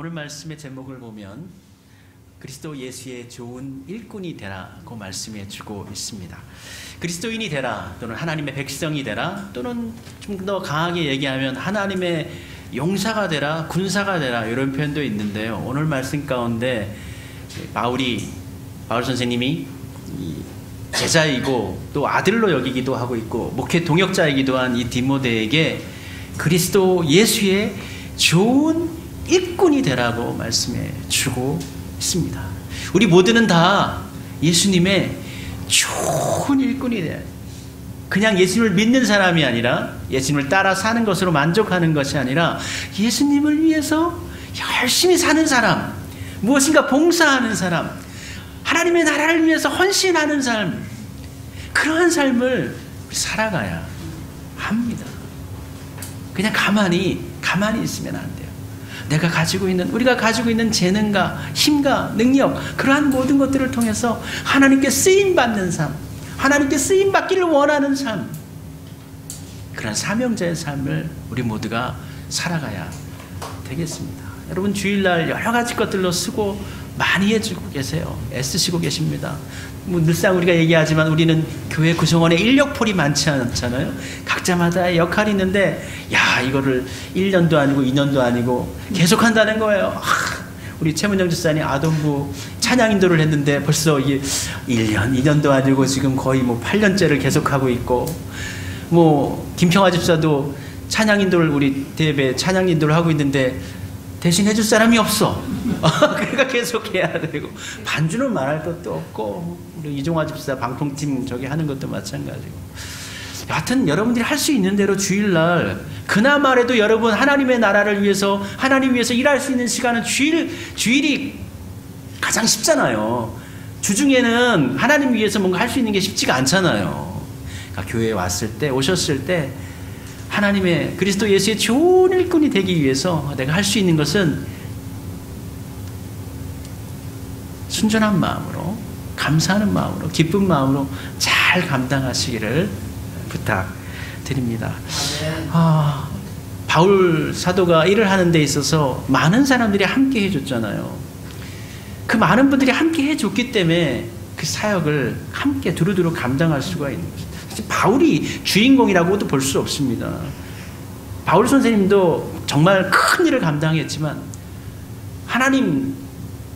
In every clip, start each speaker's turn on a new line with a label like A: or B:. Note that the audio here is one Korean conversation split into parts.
A: 오늘 말씀의 제목을 보면 그리스도 예수의 좋은 일꾼이 되라고 말씀해 주고 있습니다. 그리스도인이 되라, 또는 하나님의 백성이 되라, 또는 좀 더 강하게 얘기하면 하나님의 용사가 되라, 군사가 되라, 이런 표현도 있는데요. 오늘 말씀 가운데 바울 선생님이 제자이고 또 아들로 여기기도 하고 있고 목회 동역자이기도 한 이 디모데에게 그리스도 예수의 좋은 일꾼이 되라고 말씀해 주고 있습니다. 우리 모두는 다 예수님의 좋은 일꾼이 돼야 돼요. 그냥 예수님을 믿는 사람이 아니라 예수님을 따라 사는 것으로 만족하는 것이 아니라 예수님을 위해서 열심히 사는 사람, 무엇인가 봉사하는 사람, 하나님의 나라를 위해서 헌신하는 삶, 그러한 삶을 살아가야 합니다. 그냥 가만히 있으면 안 돼요. 우리가 가지고 있는 재능과 힘과 능력, 그러한 모든 것들을 통해서 하나님께 쓰임받는 삶, 하나님께 쓰임받기를 원하는 삶, 그런 사명자의 삶을 우리 모두가 살아가야 되겠습니다. 여러분, 주일날 여러 가지 것들로 수고 많이 해주고 계세요. 애쓰시고 계십니다. 늘상 우리가 얘기하지만 우리는 교회 구성원에 인력풀이 많지 않잖아요. 각자마다의 역할이 있는데 이거를 1년도 아니고 2년도 아니고 계속 한다는 거예요. 우리 최문영 집사님 아동부 찬양 인도를 했는데 벌써 이게 1년, 2년도 아니고 지금 거의 8년째를 계속하고 있고, 김평화 집사도 찬양 인도를, 우리 대배 찬양 인도를 하고 있는데 대신 해줄 사람이 없어. 그러니까 계속 해야 되고, 반주는 말할 것도 없고, 우리 이종화 집사 방통팀 저기 하는 것도 마찬가지고. 여하튼 여러분들이 할 수 있는 대로 주일날, 그나마라도 여러분 하나님의 나라를 위해서, 하나님 위해서 일할 수 있는 시간은 주일이 가장 쉽잖아요. 주중에는 하나님 위해서 뭔가 할 수 있는 게 쉽지가 않잖아요. 그러니까 교회에 오셨을 때 하나님의 그리스도 예수의 좋은 일꾼이 되기 위해서 내가 할 수 있는 것은 순전한 마음으로, 감사하는 마음으로, 기쁜 마음으로 잘 감당하시기를 부탁드립니다. 바울 사도가 일을 하는 데 있어서 많은 사람들이 함께 해줬잖아요. 그 많은 분들이 함께 해줬기 때문에 그 사역을 함께 두루두루 감당할 수가 있는 것입니다. 바울이 주인공이라고도 볼 수 없습니다. 바울 선생님도 정말 큰 일을 감당했지만 하나님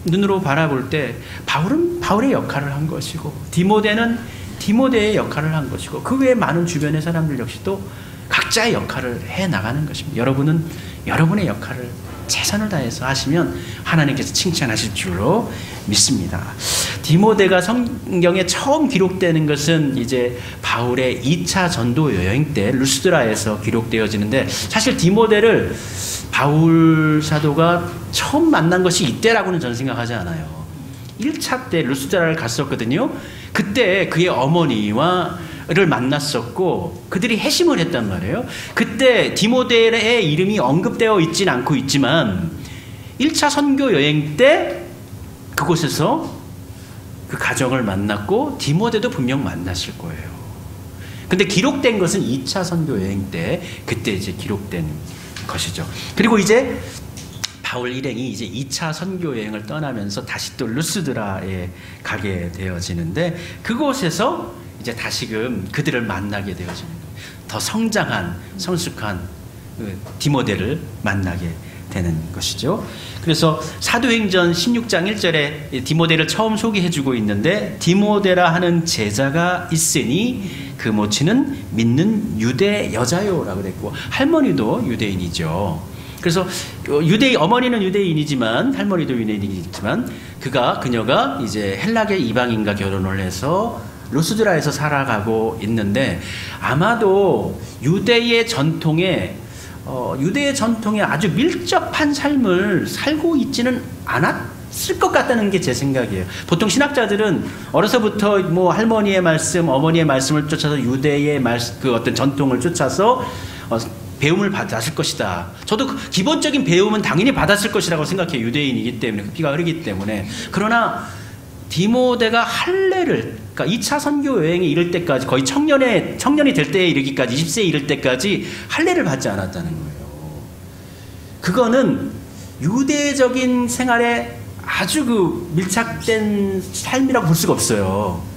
A: 눈으로 바라볼 때 바울은 바울의 역할을 한 것이고 디모데는 디모데의 역할을 한 것이고 그 외에 많은 주변의 사람들 역시도 각자의 역할을 해나가는 것입니다. 여러분은 여러분의 역할을 최선을 다해서 하시면 하나님께서 칭찬하실 줄로 믿습니다. 디모데가 성경에 처음 기록되는 것은 이제 바울의 2차 전도 여행 때 루스드라에서 기록되어지는데, 사실 디모데를 바울 사도가 처음 만난 것이 이때라고는 저는 생각하지 않아요. 1차 때 루스드라를 갔었거든요. 그때 그의 어머니를 만났었고 그들이 회심을 했단 말이에요. 그때 디모데의 이름이 언급되어 있진 않고 있지만 1차 선교 여행 때 그곳에서 그 가정을 만났고 디모데도 분명 만났을 거예요. 근데 기록된 것은 2차 선교 여행 때 그때 이제 기록된 것이죠. 그리고 이제 바울 일행이 이제 2차 선교 여행을 떠나면서 다시 또 루스드라에 가게 되어지는데 그곳에서 이제 다시금 그들을 만나게 되어지는 거예요. 더 성장한, 성숙한 디모데를 만나게 되는 것이죠. 그래서 사도행전 16장 1절에 디모데를 처음 소개해주고 있는데, 디모데라 하는 제자가 있으니 그 모친은 믿는 유대 여자요라고 그랬고, 할머니도 유대인이죠. 그래서 어머니는 유대인이지만 할머니도 유대인이지만 그녀가 이제 헬라계 이방인과 결혼을 해서 루스드라에서 살아가고 있는데, 아마도 유대의 전통에 아주 밀접한 삶을 살고 있지는 않았을 것 같다는 게 제 생각이에요. 보통 신학자들은 어려서부터 할머니의 말씀, 어머니의 말씀을 쫓아서 유대의 그 어떤 전통을 쫓아서 배움을 받았을 것이다. 저도 기본적인 배움은 당연히 받았을 것이라고 생각해요. 유대인이기 때문에, 피가 흐르기 때문에. 그러나 디모데가 그러니까 2차 선교 여행에 이를 때까지, 거의 청년이 될 때에 이르기까지, 20세에 이를 때까지 할례를 받지 않았다는 거예요. 그거는 유대적인 생활에 아주 그 밀착된 삶이라고 볼 수가 없어요.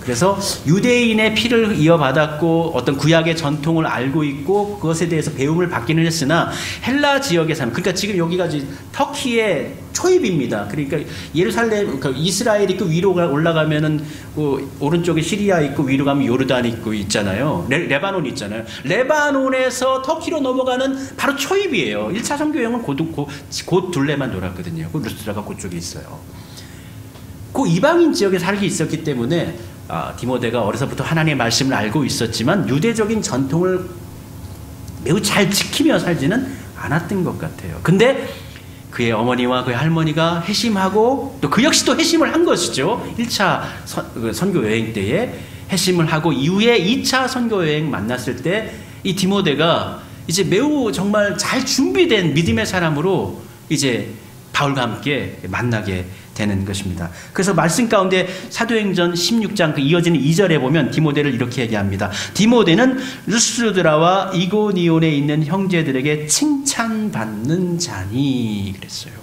A: 그래서 유대인의 피를 이어받았고 어떤 구약의 전통을 알고 있고 그것에 대해서 배움을 받기는 했으나 헬라 지역의 삶, 그러니까 지금 여기가 터키의 초입입니다. 그러니까 예루살렘, 그러니까 이스라엘 있고 위로 올라가면은 그 오른쪽에 시리아 있고 위로 가면 요르단 있고 있잖아요. 레바논 있잖아요. 레바논에서 터키로 넘어가는 바로 초입이에요. 1차 선교 여행은 곧 둘레만 돌았거든요. 그 루스드라가 그쪽에 있어요. 그 이방인 지역에 살기 있었기 때문에 디모데가 어려서부터 하나님의 말씀을 알고 있었지만 유대적인 전통을 매우 잘 지키며 살지는 않았던 것 같아요. 근데 그의 어머니와 그의 할머니가 회심하고 또 그 역시 또 회심을 한 것이죠. 1차 선교 여행 때에 회심을 하고 이후에 2차 선교 여행 만났을 때 이 디모데가 이제 매우 정말 잘 준비된 믿음의 사람으로 이제 바울과 함께 만나게 되는 것입니다. 그래서 말씀 가운데 사도행전 16장 그 이어지는 2절에 보면 디모데를 이렇게 얘기합니다. 디모데는 루스드라와 이고니온에 있는 형제들에게 칭찬받는 자니 그랬어요.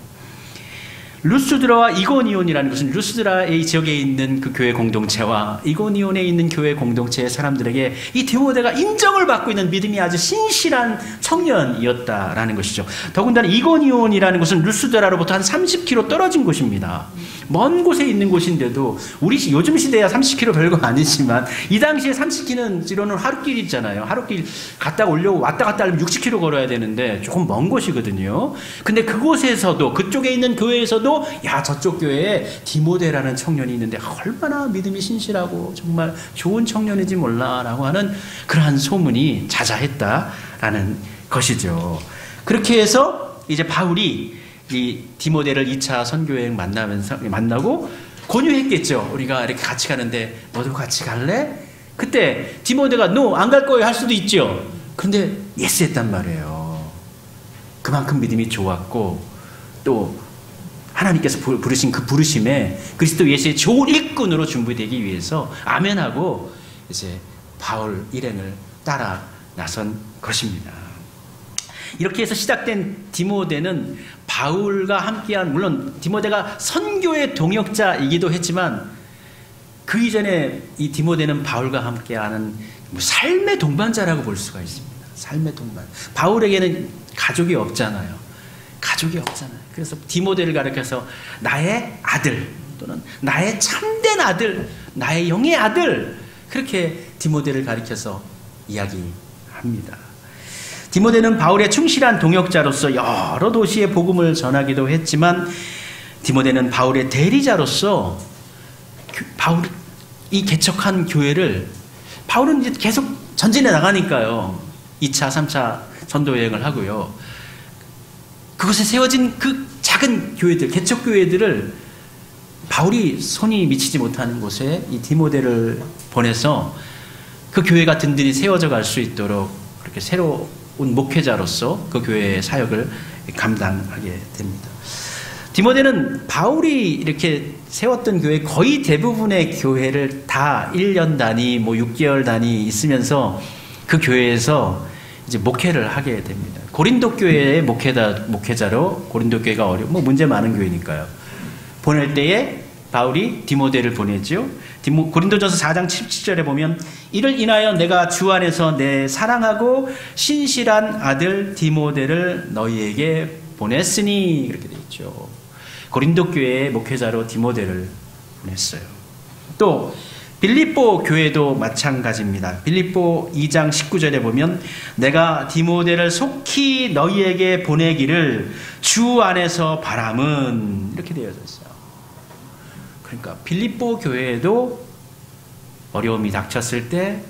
A: 루스드라와 이고니온이라는 것은 루스드라의 지역에 있는 그 교회 공동체와 이고니온에 있는 교회 공동체의 사람들에게 이 디모데가 인정을 받고 있는 믿음이 아주 신실한 청년이었다라는 것이죠. 더군다나 이고니온이라는 곳은 루스드라로부터 한 30km 떨어진 곳입니다. 먼 곳에 있는 곳인데도 우리 요즘 시대야 30km 별거 아니지만 이 당시에 30km는 하루길 있잖아요. 하루길 갔다 오려고 왔다 갔다 하려면 60km 걸어야 되는데 조금 먼 곳이거든요. 근데 그곳에서도 그쪽에 있는 교회에서도 야 저쪽 교회에 디모데라는 청년이 있는데 얼마나 믿음이 신실하고 정말 좋은 청년인지 몰라라고 하는 그러한 소문이 자자했다라는 것이죠. 그렇게 해서 이제 바울이 이 디모데를 2차 선교여행 만나고 권유했겠죠. 우리가 이렇게 같이 가는데 너도 같이 갈래? 그때 디모데가 no, 안 갈 거예요 할 수도 있죠. 그런데 예스 했단 말이에요. 그만큼 믿음이 좋았고 또 하나님께서 부르신 그 부르심에 그리스도 예수의 좋은 일꾼으로 준비되기 위해서 아멘하고 이제 바울 일행을 따라 나선 것입니다. 이렇게 해서 시작된 디모데는 바울과 함께한, 물론 디모데가 선교의 동역자이기도 했지만 그 이전에 이 디모데는 바울과 함께하는 삶의 동반자라고 볼 수가 있습니다. 삶의 동반. 바울에게는 가족이 없잖아요. 그래서 디모데를 가리켜서 나의 아들 또는 나의 참된 아들, 나의 영의 아들, 그렇게 디모데를 가리켜서 이야기합니다. 디모데는 바울의 충실한 동역자로서 여러 도시에 복음을 전하기도 했지만 디모데는 바울의 대리자로서 바울이 개척한 교회를, 바울은 이제 계속 전진해 나가니까요. 2차, 3차 전도 여행을 하고요. 그곳에 세워진 그 작은 교회들, 개척교회들을 바울이 손이 미치지 못하는 곳에 이 디모데를 보내서 그 교회가 든든히 세워져 갈 수 있도록 그렇게 새로운 목회자로서 그 교회의 사역을 감당하게 됩니다. 디모데는 바울이 이렇게 세웠던 교회 거의 대부분의 교회를 다 1년 단위, 6개월 단위 있으면서 그 교회에서 이제 목회를 하게 됩니다. 고린도 교회의 목회자로, 고린도 교회가 문제 많은 교회니까요. 보낼 때에 바울이 디모데를 보내죠. 고린도전서 4장 17절에 보면 이를 인하여 내가 주 안에서 내 사랑하고 신실한 아들 디모데를 너희에게 보냈으니, 그렇게 되어 있죠. 고린도 교회의 목회자로 디모데를 보냈어요. 또 빌립보 교회도 마찬가지입니다. 빌립보 2장 19절에 보면 내가 디모데를 속히 너희에게 보내기를 주 안에서 바람은, 이렇게 되어져 있어요. 그러니까 빌립보 교회에도 어려움이 닥쳤을 때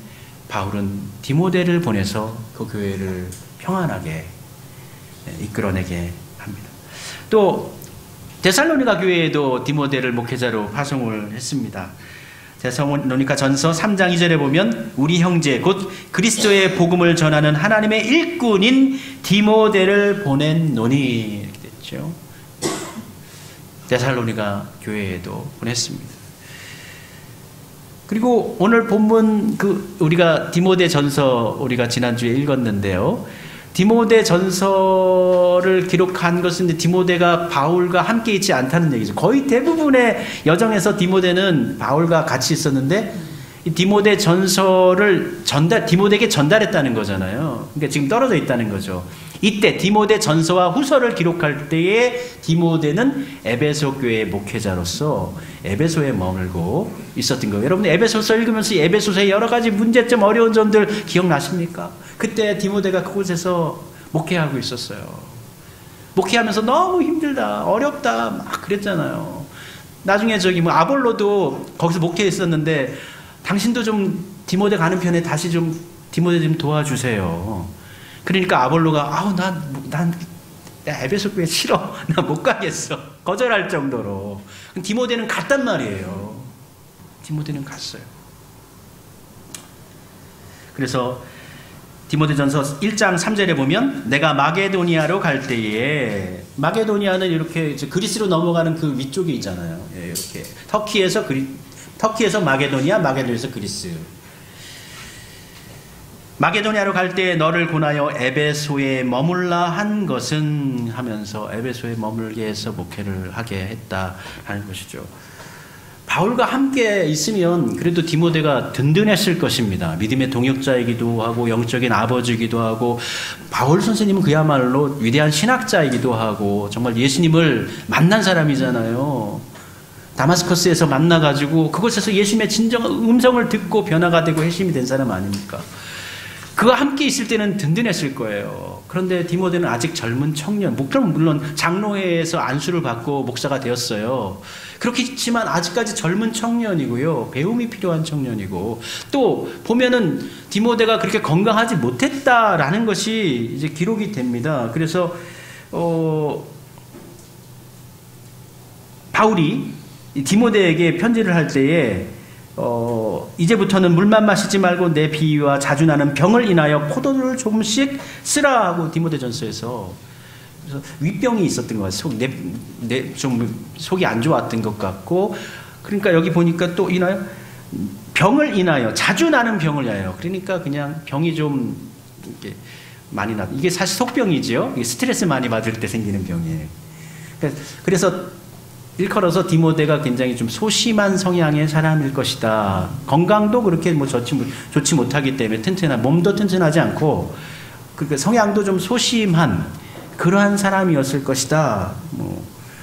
A: 바울은 디모데를 보내서 그 교회를 평안하게 이끌어내게 합니다. 또 데살로니가 교회에도 디모데를 목회자로 파송을 했습니다. 데살로니가 전서 3장 2절에 보면 우리 형제 곧 그리스도의 복음을 전하는 하나님의 일꾼인 디모데를 보냈노니, 이렇게 됐죠. 데살로니가 교회에도 보냈습니다. 그리고 오늘 본문 우리가 디모데 전서 우리가 지난주에 읽었는데요. 디모데 전서를 기록한 것은 디모데가 바울과 함께 있지 않다는 얘기죠. 거의 대부분의 여정에서 디모데는 바울과 같이 있었는데 이 디모데 전서를 디모데에게 전달했다는 거잖아요. 그러니까 지금 떨어져 있다는 거죠. 이때 디모데 전서와 후서를 기록할 때에 디모데는 에베소 교회의 목회자로서 에베소에 머물고 있었던 거예요. 여러분 에베소서 읽으면서 에베소서의 여러 가지 문제점, 어려운 점들 기억나십니까? 그때 디모데가 그곳에서 목회하고 있었어요. 목회하면서 너무 힘들다, 어렵다 막 그랬잖아요. 나중에 아볼로도 거기서 목회했었는데 당신도 좀 디모데 가는 편에 다시 좀 디모데 좀 도와주세요. 그러니까 아볼로가 난 에베소 교회 싫어. 나 못 가겠어. 거절할 정도로. 디모데는 갔단 말이에요. 디모데는 갔어요. 그래서 디모데전서 1장 3절에 보면 내가 마게도니아로 갈 때에, 마게도니아는 이렇게 그리스로 넘어가는 그 위쪽에 있잖아요. 이렇게 터키에서 마게도니아, 마게도니아에서 그리스. 마게도니아로 갈 때 너를 권하여 에베소에 머물라 한 것은 하면서 에베소에 머물게 해서 목회를 하게 했다라는 것이죠. 바울과 함께 있으면 그래도 디모데가 든든했을 것입니다. 믿음의 동역자이기도 하고 영적인 아버지이기도 하고, 바울 선생님은 그야말로 위대한 신학자이기도 하고 정말 예수님을 만난 사람이잖아요. 다마스커스에서 만나가지고 그곳에서 예수님의 진정한 음성을 듣고 변화가 되고 회심이 된 사람 아닙니까? 그와 함께 있을 때는 든든했을 거예요. 그런데 디모데는 아직 젊은 청년, 물론 장로회에서 안수를 받고 목사가 되었어요. 그렇겠지만 아직까지 젊은 청년이고요. 배움이 필요한 청년이고, 또 보면은 디모데가 그렇게 건강하지 못했다라는 것이 이제 기록이 됩니다. 그래서 바울이 디모데에게 편지를 할 때에 이제부터는 물만 마시지 말고 내 비위와 자주 나는 병을 인하여 포도주를 조금씩 쓰라 하고 디모데전서에서, 그래서 위병이 있었던 것 같아요. 좀 속이 안 좋았던 것 같고, 그러니까 여기 보니까 또 병을 인하여, 자주 나는 병을 인하여, 그러니까 그냥 병이 좀 이렇게 많이 나. 이게 사실 속병이지요. 이게 스트레스 많이 받을 때 생기는 병이에요. 그래서 일컬어서 디모데가 굉장히 좀 소심한 성향의 사람일 것이다. 건강도 그렇게 좋지 못하기 때문에 몸도 튼튼하지 않고, 그러니까 성향도 좀 소심한 그러한 사람이었을 것이다.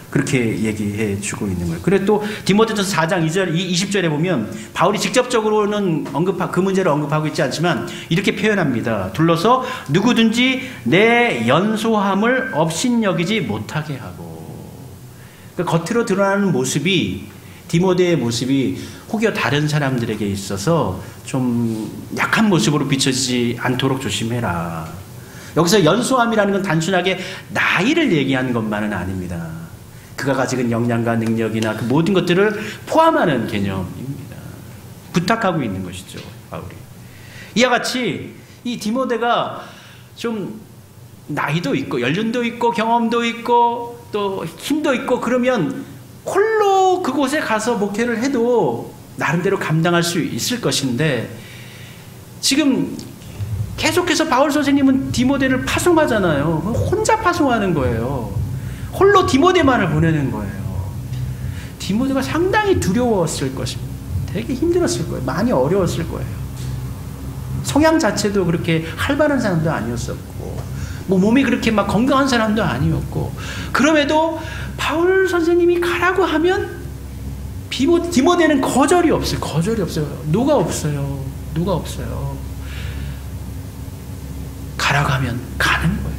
A: 그렇게 얘기해 주고 있는 거예요. 그리고 또 디모데전서 4장 20절에 보면 바울이 직접적으로는 그 문제를 언급하고 있지 않지만 이렇게 표현합니다. 둘러서 누구든지 내 연소함을 업신여기지 못하게 하고. 그러니까 겉으로 드러나는 모습이, 디모데의 모습이 혹여 다른 사람들에게 있어서 좀 약한 모습으로 비춰지지 않도록 조심해라. 여기서 연소함이라는 건 단순하게 나이를 얘기하는 것만은 아닙니다. 그가 가지는 역량과 능력이나 그 모든 것들을 포함하는 개념입니다. 부탁하고 있는 것이죠, 바울이. 이와 같이 이 디모데가 좀 나이도 있고 연륜도 있고 경험도 있고 또 힘도 있고 그러면 홀로 그곳에 가서 목회를 해도 나름대로 감당할 수 있을 것인데, 지금 계속해서 바울 선생님은 디모데를 파송하잖아요. 혼자 파송하는 거예요. 홀로 디모데만을 보내는 거예요. 디모데가 상당히 두려웠을 것입니다. 되게 힘들었을 거예요. 많이 어려웠을 거예요. 성향 자체도 그렇게 활발한 사람도 아니었었고, 몸이 그렇게 막 건강한 사람도 아니었고, 그럼에도 바울 선생님이 가라고 하면 디모데는 거절이 없어요. 노가 없어요. 가라고 하면 가는 거예요.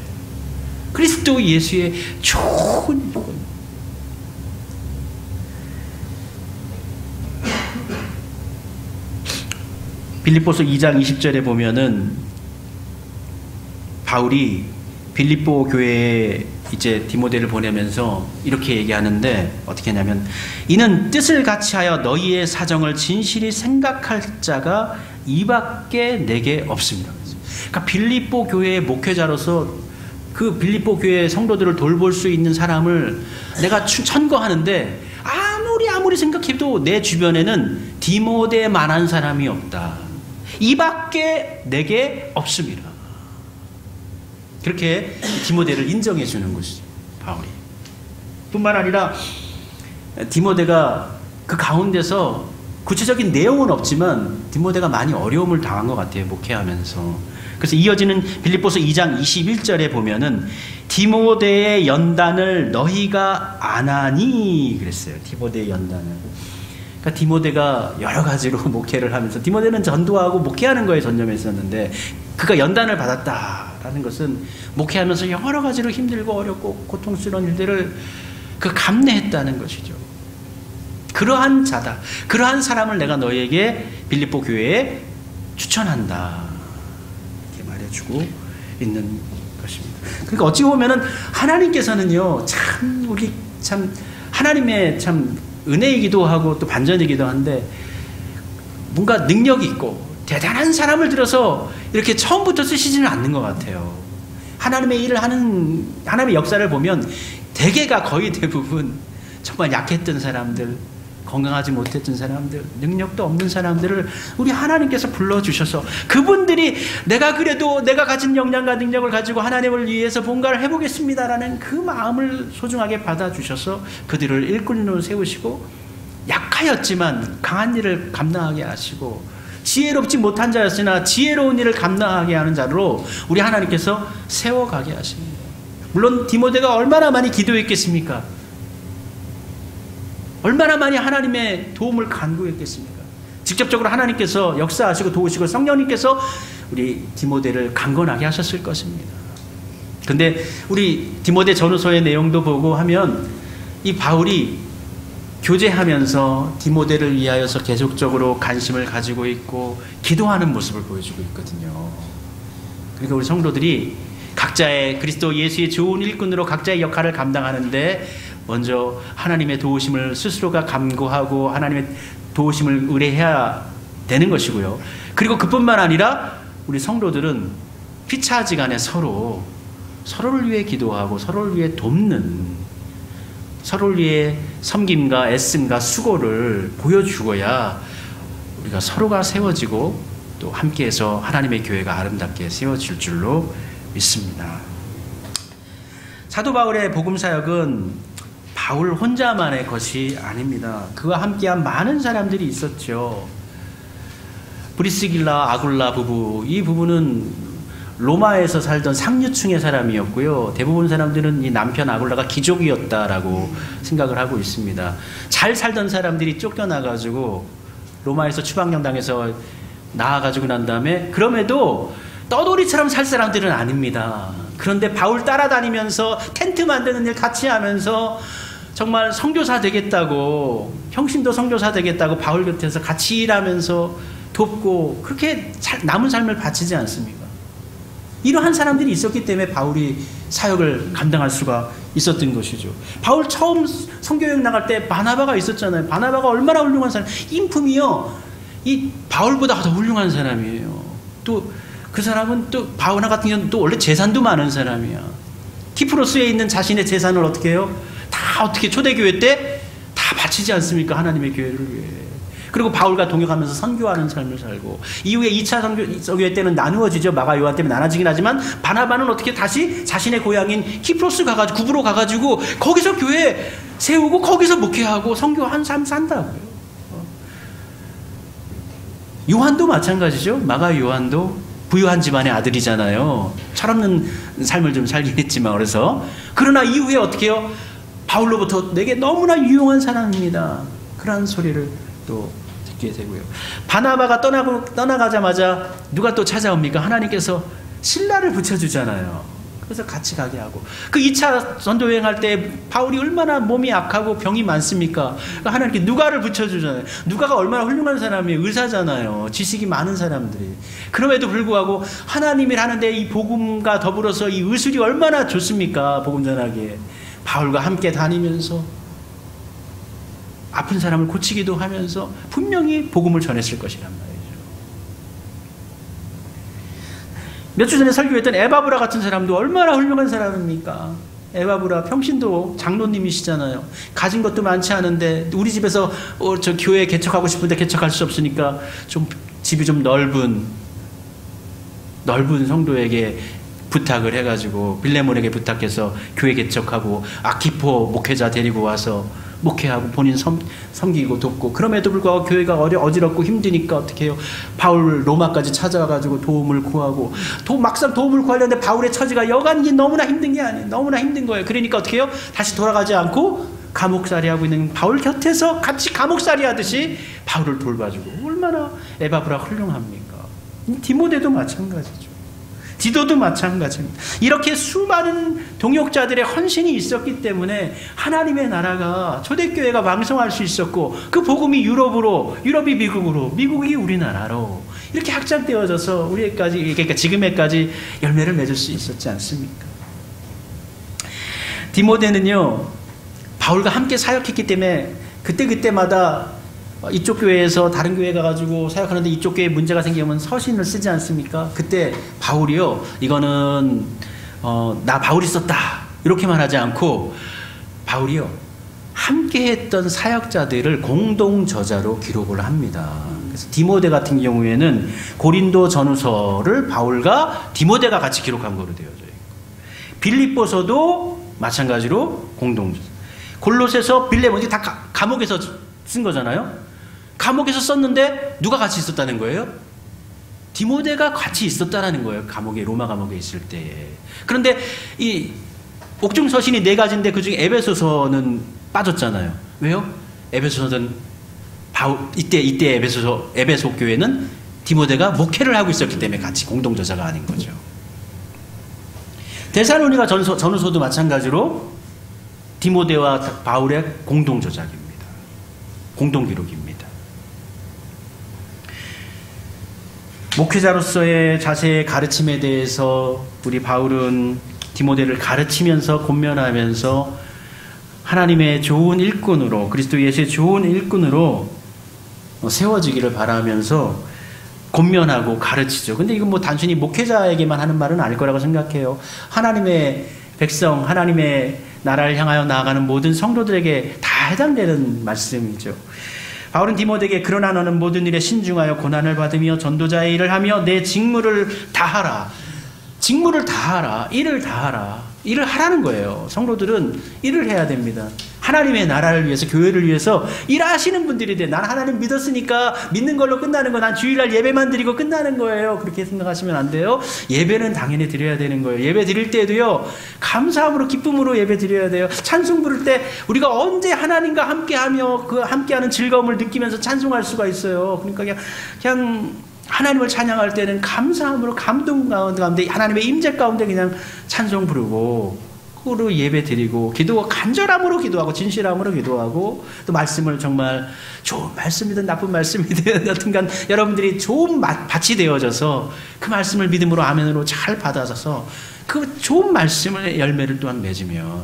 A: 그리스도 예수의 좋은 복음. 빌립보서 2장 20절에 보면은 바울이 빌립보 교회에 이제 디모데를 보내면서 이렇게 얘기하는데, 어떻게 하냐면 이는 뜻을 같이하여 너희의 사정을 진실히 생각할 자가 이밖에 내게 없습니다. 그러니까 빌립보 교회의 목회자로서 그 빌립보 교회 성도들을 돌볼 수 있는 사람을 내가 천거하는데, 아무리 생각해도 내 주변에는 디모데만한 사람이 없다. 이밖에 내게 없습니다. 그렇게 디모데를 인정해 주는 것이죠. 바울이. 뿐만 아니라 디모데가 그 가운데서 구체적인 내용은 없지만 디모데가 많이 어려움을 당한 것 같아요. 목회하면서. 그래서 이어지는 빌립보서 2장 21절에 보면은 디모데의 연단을 너희가 안 하니 그랬어요. 디모데의 연단을. 그러니까 디모데가 여러 가지로 목회를 하면서 디모데는 전도하고 목회하는 거에 전념했었는데 그가 연단을 받았다라는 것은 목회하면서 여러 가지로 힘들고 어렵고 고통스러운 일들을 그 감내했다는 것이죠. 그러한 자다. 그러한 사람을 내가 너희에게 빌립보 교회에 추천한다. 이렇게 말해주고 있는 것입니다. 그러니까 어찌 보면은 하나님께서는요, 참 우리 참 하나님의 참 은혜이기도 하고 또 반전이기도 한데 뭔가 능력이 있고 대단한 사람을 들어서 이렇게 처음부터 쓰시지는 않는 것 같아요. 하나님의 일을 하는 하나님의 역사를 보면 대개가 거의 대부분 정말 약했던 사람들, 건강하지 못했던 사람들, 능력도 없는 사람들을 우리 하나님께서 불러주셔서 그분들이 내가 그래도 내가 가진 역량과 능력을 가지고 하나님을 위해서 뭔가를 해보겠습니다라는 그 마음을 소중하게 받아주셔서 그들을 일꾼으로 세우시고 약하였지만 강한 일을 감당하게 하시고 지혜롭지 못한 자였으나 지혜로운 일을 감당하게 하는 자로 우리 하나님께서 세워가게 하십니다. 물론 디모데가 얼마나 많이 기도했겠습니까? 얼마나 많이 하나님의 도움을 간구했겠습니까? 직접적으로 하나님께서 역사하시고 도우시고 성령님께서 우리 디모데를 강건하게 하셨을 것입니다. 근데 우리 디모데 전후서의 내용도 보고 하면 이 바울이 교제하면서 디모데를 위하여서 계속적으로 관심을 가지고 있고 기도하는 모습을 보여주고 있거든요. 그러니까 우리 성도들이 각자의 그리스도 예수의 좋은 일꾼으로 각자의 역할을 감당하는데 먼저 하나님의 도우심을 스스로가 간구하고 하나님의 도우심을 의뢰해야 되는 것이고요. 그리고 그뿐만 아니라 우리 성도들은 피차지간에 서로를 위해 기도하고 서로를 위해 돕는, 서로를 위해 섬김과 애씀과 수고를 보여주어야 우리가 서로가 세워지고 또 함께해서 하나님의 교회가 아름답게 세워질 줄로 믿습니다. 사도 바울의 복음 사역은 바울 혼자만의 것이 아닙니다. 그와 함께한 많은 사람들이 있었죠. 브리스길라 아굴라 부부, 이 부부는 로마에서 살던 상류층의 사람이었고요. 대부분 사람들은 이 남편 아굴라가 귀족이었다라고 생각을 하고 있습니다. 잘 살던 사람들이 쫓겨나가지고 로마에서 추방령 당해서 나와가지고 난 다음에 그럼에도 떠돌이처럼 살 사람들은 아닙니다. 그런데 바울 따라다니면서 텐트 만드는 일 같이 하면서 정말 선교사 되겠다고, 평신도 선교사 되겠다고 바울 곁에서 같이 일하면서 돕고 그렇게 남은 삶을 바치지 않습니까? 이러한 사람들이 있었기 때문에 바울이 사역을 감당할 수가 있었던 것이죠. 바울 처음 선교여행 나갈 때 바나바가 있었잖아요. 바나바가 얼마나 훌륭한 사람, 인품이요, 이 바울보다 더 훌륭한 사람이에요. 또 그 사람은 또 바울 같은 경우는 또 원래 재산도 많은 사람이야. 키프로스에 있는 자신의 재산을 어떻게 해요? 다 어떻게 초대교회 때 다 바치지 않습니까? 하나님의 교회를 위해. 그리고 바울과 동역하면서 선교하는 삶을 살고, 이후에 2차 선교회 때는 나누어지죠. 마가 요한 때문에 나눠지긴 하지만 바나바는 어떻게 다시 자신의 고향인 키프로스 가가지고, 구부로 가가지고 거기서 교회 세우고 거기서 목회하고 선교한 삶 산다고요. 요한도 마찬가지죠. 마가 요한도 부유한 집안의 아들이잖아요. 철없는 삶을 좀 살긴 했지만 그래서, 그러나 이후에 어떻게 해요? 바울로부터 내게 너무나 유용한 사람입니다. 그런 소리를 또 듣게 되고요. 바나바가 떠나가자마자 누가 또 찾아옵니까? 하나님께서 신라를 붙여주잖아요. 그래서 같이 가게 하고, 그 2차 전도 여행할 때 바울이 얼마나 몸이 약하고 병이 많습니까? 하나님께 누가를 붙여주잖아요. 누가가 얼마나 훌륭한 사람이에요. 의사잖아요. 지식이 많은 사람들이. 그럼에도 불구하고 하나님을 하는데 이 복음과 더불어서 이 의술이 얼마나 좋습니까? 복음 전하기에. 바울과 함께 다니면서 아픈 사람을 고치기도 하면서 분명히 복음을 전했을 것이란 말이에요. 몇 주 전에 설교했던 에바브라 같은 사람도 얼마나 훌륭한 사람입니까? 에바브라 평신도 장로님이시잖아요. 가진 것도 많지 않은데 우리 집에서 저 교회 개척하고 싶은데 개척할 수 없으니까 좀 집이 좀 넓은 성도에게 부탁을 해가지고 빌레몬에게 부탁해서 교회 개척하고 아키포 목회자 데리고 와서 목회하고 본인 섬기고 돕고, 그럼에도 불구하고 교회가 어지럽고 힘드니까 어떻게 해요? 바울 로마까지 찾아와가지고 도움을 구하고, 막상 도움을 구하려는데 바울의 처지가 여간 너무나 힘든 게 아니에요. 너무나 힘든 거예요. 그러니까 어떻게 해요? 다시 돌아가지 않고 감옥살이 하고 있는 바울 곁에서 같이 감옥살이 하듯이 바울을 돌봐주고, 얼마나 에바브라 훌륭합니까? 디모데도 마찬가지죠. 디도도 마찬가지입니다. 이렇게 수많은 동역자들의 헌신이 있었기 때문에 하나님의 나라가, 초대교회가 왕성할 수 있었고, 그 복음이 유럽이 미국으로, 미국이 우리나라로 이렇게 확장되어져서 우리에까지, 그러니까 지금에까지 열매를 맺을 수 있었지 않습니까? 디모데는요, 바울과 함께 사역했기 때문에 그때마다 이쪽 교회에서 다른 교회 가가지고 사역하는데 이쪽 교회에 문제가 생기면 서신을 쓰지 않습니까? 그때 바울이요, 이거는 나 바울이 썼다 이렇게만 하지 않고, 바울이요 함께 했던 사역자들을 공동 저자로 기록을 합니다. 그래서 디모데 같은 경우에는 고린도 전후서를 바울과 디모데가 같이 기록한 거로 되어져 있고, 빌립보서도 마찬가지로 공동 저자, 골로새서 빌레몬이 다 감옥에서 쓴 거잖아요. 감옥에서 썼는데 누가 같이 있었다는 거예요? 디모데가 같이 있었다는 거예요. 로마 감옥에 있을 때. 그런데 이 옥중 서신이 4가지인데 그중에 에베소서는 빠졌잖아요. 왜요? 에베소서는 이때 에베소 교회는 디모데가 목회를 하고 있었기 때문에 같이 공동 저자가 아닌 거죠. 데살로니가 전후서도 마찬가지로 디모데와 바울의 공동 저작입니다. 공동 기록입니다. 목회자로서의 자세의 가르침에 대해서 우리 바울은 디모데를 가르치면서 권면하면서 하나님의 좋은 일꾼으로, 그리스도 예수의 좋은 일꾼으로 세워지기를 바라면서 권면하고 가르치죠. 근데 이건 단순히 목회자에게만 하는 말은 아닐 거라고 생각해요. 하나님의 백성, 하나님의 나라를 향하여 나아가는 모든 성도들에게 다 해당되는 말씀이죠. 바울은 디모데에게 그러나 너는 모든 일에 신중하여 고난을 받으며 전도자의 일을 하며 내 직무를 다하라. 직무를 다하라. 일을 다하라. 일을 하라는 거예요. 성도들은 일을 해야 됩니다. 하나님의 나라를 위해서, 교회를 위해서 일하시는 분들이 돼. 난 하나님 믿었으니까 믿는 걸로 끝나는 거, 난 주일날 예배만 드리고 끝나는 거예요. 그렇게 생각하시면 안 돼요. 예배는 당연히 드려야 되는 거예요. 예배 드릴 때도요, 감사함으로, 기쁨으로 예배 드려야 돼요. 찬송 부를 때 우리가 언제 하나님과 함께하며 그 함께하는 즐거움을 느끼면서 찬송할 수가 있어요. 그러니까 그냥 하나님을 찬양할 때는 감사함으로, 감동 가운데, 하나님의 임재 가운데 그냥 찬송 부르고, 그로 예배 드리고, 간절함으로 기도하고, 진실함으로 기도하고, 또 말씀을 정말 좋은 말씀이든 나쁜 말씀이든 여튼간 여러분들이 좋은 밭이 되어져서 그 말씀을 믿음으로 아멘으로 잘 받아서 그 좋은 말씀의 열매를 또한 맺으면,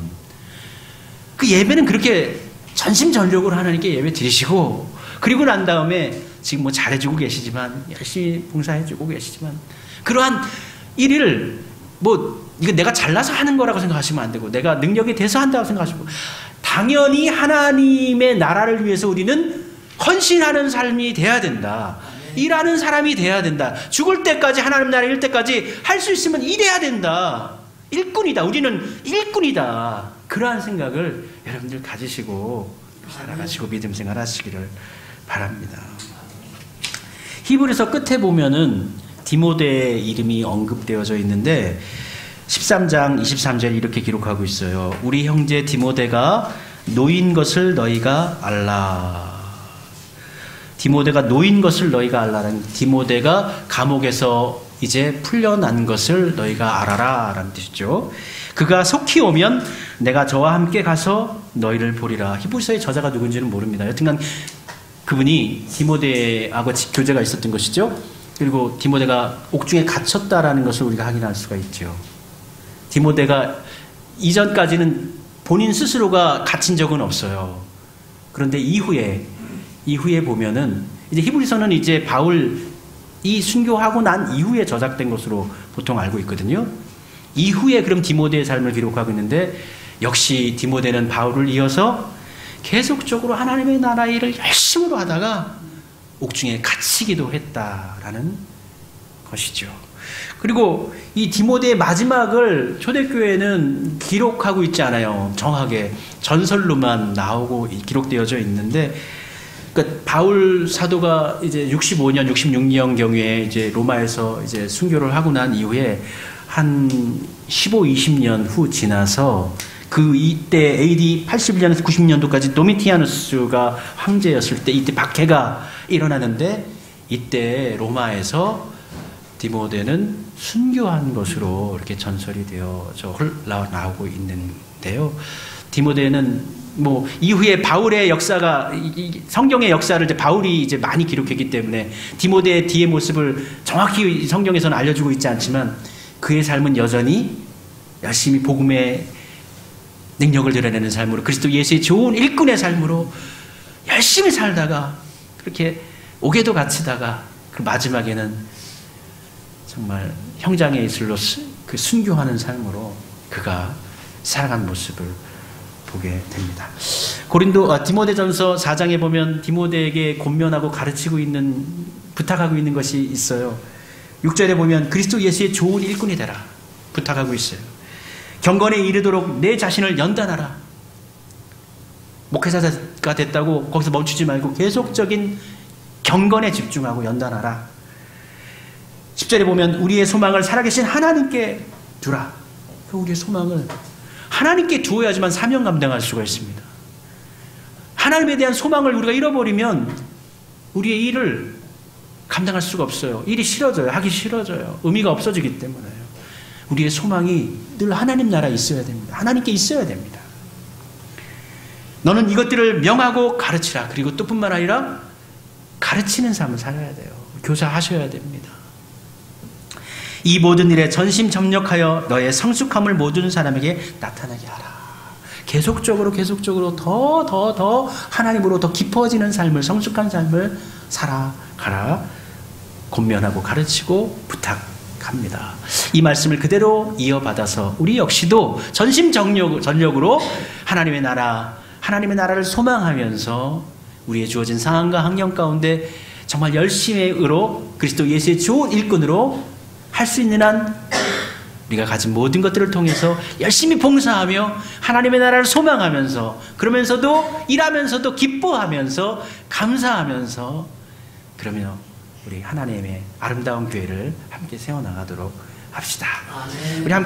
A: 그 예배는 그렇게 전심전력으로 하나님께 예배 드리시고, 그리고 난 다음에 지금 잘해주고 계시지만, 열심히 봉사해주고 계시지만, 그러한 일을 이거 내가 잘나서 하는 거라고 생각하시면 안 되고, 내가 능력이 돼서 한다고 생각하시고, 당연히 하나님의 나라를 위해서 우리는 헌신하는 삶이 돼야 된다. 일하는 사람이 돼야 된다. 죽을 때까지, 하나님 나라 일 때까지 할 수 있으면 일해야 된다. 일꾼이다. 우리는 일꾼이다. 그러한 생각을 여러분들 가지시고 살아가시고 믿음 생활하시기를 바랍니다. 히브리서 끝에 보면은 디모데의 이름이 언급되어져 있는데 13장 23절 이렇게 기록하고 있어요. 우리 형제 디모데가 노인 것을 너희가 알라. 디모데가 노인 것을 너희가 알라는, 디모데가 감옥에서 이제 풀려난 것을 너희가 알아라 라는 뜻이죠. 그가 속히 오면 내가 저와 함께 가서 너희를 보리라. 히브리서의 저자가 누군지는 모릅니다. 여튼간 그분이 디모데하고 교제가 있었던 것이죠. 그리고 디모데가 옥중에 갇혔다라는 것을 우리가 확인할 수가 있죠. 디모데가 이전까지는 본인 스스로가 갇힌 적은 없어요. 그런데 이후에 보면은 이제 히브리서는 이제 바울이 순교하고 난 이후에 저작된 것으로 보통 알고 있거든요. 이후에 그럼 디모데의 삶을 기록하고 있는데, 역시 디모데는 바울을 이어서 계속적으로 하나님의 나라 일을 열심으로 하다가 옥중에 갇히기도 했다라는 것이죠. 그리고 이 디모데의 마지막을 초대교회는 기록하고 있지 않아요. 정확하게 전설로만 나오고 기록되어져 있는데, 그러니까 바울 사도가 이제 65년, 66년 경우에 이제 로마에서 이제 순교를 하고 난 이후에 한 15, 20년 후 지나서 그 이때 AD 81년에서 90년도까지 도미티아누스가 황제였을 때 이때 박해가 일어나는데, 이때 로마에서 디모데는 순교한 것으로 이렇게 전설이 되어져 나오고 있는데요. 디모데는 뭐 이후에 바울의 역사가 성경의 역사를 이제 바울이 이제 많이 기록했기 때문에 디모데의 뒤의 모습을 정확히 성경에서는 알려주고 있지 않지만, 그의 삶은 여전히 열심히 복음의 능력을 드러내는 삶으로, 그리스도 예수의 좋은 일꾼의 삶으로 열심히 살다가 그렇게 옥에도 갇히다가 그 마지막에는 정말 형장의 이슬로 그 순교하는 삶으로 그가 살아간 모습을 보게 됩니다. 디모데전서 4장에 보면 디모데에게 권면하고 가르치고 있는, 부탁하고 있는 것이 있어요. 6절에 보면 그리스도 예수의 좋은 일꾼이 되라 부탁하고 있어요. 경건에 이르도록 내 자신을 연단하라. 목회자가 됐다고 거기서 멈추지 말고 계속적인 경건에 집중하고 연단하라. 10절에 보면 우리의 소망을 살아계신 하나님께 두라. 우리의 소망을 하나님께 두어야지만 사명 감당할 수가 있습니다. 하나님에 대한 소망을 우리가 잃어버리면 우리의 일을 감당할 수가 없어요. 일이 싫어져요. 하기 싫어져요. 의미가 없어지기 때문에요. 우리의 소망이 늘 하나님 나라에 있어야 됩니다. 하나님께 있어야 됩니다. 너는 이것들을 명하고 가르치라. 그리고 또 뿐만 아니라 가르치는 삶을 살아야 돼요. 교사하셔야 됩니다. 이 모든 일에 전심전력하여 너의 성숙함을 모든 사람에게 나타나게 하라. 계속적으로 더 하나님으로 더 깊어지는 삶을, 성숙한 삶을 살아가라. 권면하고 가르치고 부탁합니다. 이 말씀을 그대로 이어받아서 우리 역시도 전심전력으로 하나님의 나라를 소망하면서 우리의 주어진 상황과 환경 가운데 정말 열심히 의로 그리스도 예수의 좋은 일꾼으로 할 수 있는 한 우리가 가진 모든 것들을 통해서 열심히 봉사하며 하나님의 나라를 소망하면서, 그러면서도 일하면서도 기뻐하면서 감사하면서, 그러면 우리 하나님의 아름다운 교회를 함께 세워나가도록 합시다. 우리 함께